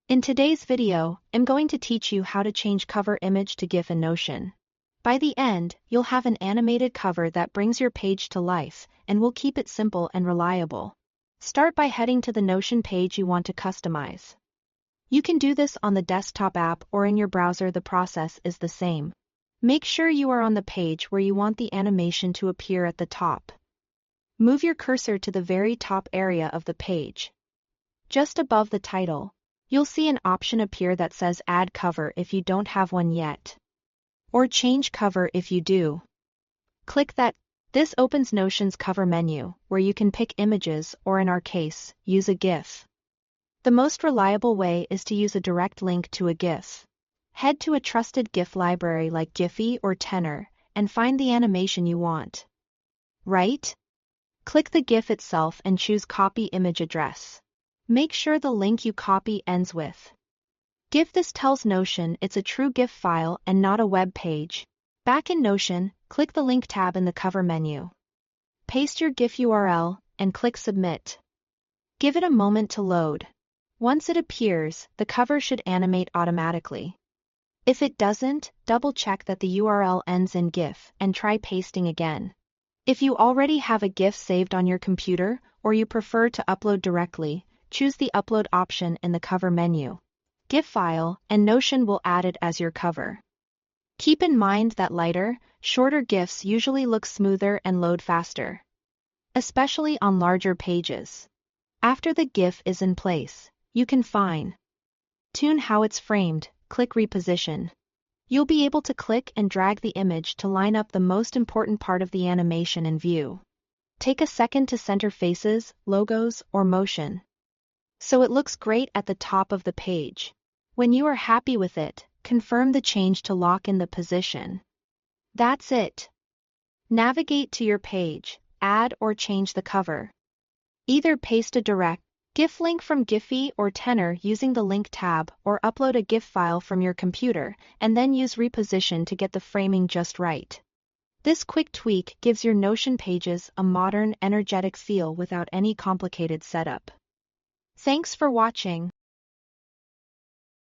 In today's video, I'm going to teach you how to change cover image to GIF in Notion. By the end, you'll have an animated cover that brings your page to life, and will keep it simple and reliable. Start by heading to the Notion page you want to customize. You can do this on the desktop app or in your browser. The process is the same. Make sure you are on the page where you want the animation to appear at the top. Move your cursor to the very top area of the page. Just above the title, you'll see an option appear that says Add Cover if you don't have one yet, or Change Cover if you do. Click that. This opens Notion's cover menu, where you can pick images or, in our case, use a GIF. The most reliable way is to use a direct link to a GIF. Head to a trusted GIF library like Giphy or Tenor, and find the animation you want. Right? Click the GIF itself and choose Copy Image Address. Make sure the link you copy ends with GIF. This tells Notion it's a true GIF file and not a web page. Back in Notion, click the Link tab in the cover menu. Paste your GIF URL and click Submit. Give it a moment to load. Once it appears, the cover should animate automatically. If it doesn't, double-check that the URL ends in GIF and try pasting again. If you already have a GIF saved on your computer, or you prefer to upload directly, choose the Upload option in the cover menu. GIF file, and Notion will add it as your cover. Keep in mind that lighter, shorter GIFs usually look smoother and load faster, especially on larger pages. After the GIF is in place, you can fine-tune how it's framed. Click Reposition. You'll be able to click and drag the image to line up the most important part of the animation in view. Take a second to center faces, logos, or motion, so it looks great at the top of the page. When you are happy with it, confirm the change to lock in the position. That's it. Navigate to your page, add or change the cover. Either paste a direct GIF link from Giphy or Tenor using the Link tab, or upload a GIF file from your computer, and then use Reposition to get the framing just right. This quick tweak gives your Notion pages a modern, energetic feel without any complicated setup. Thanks for watching.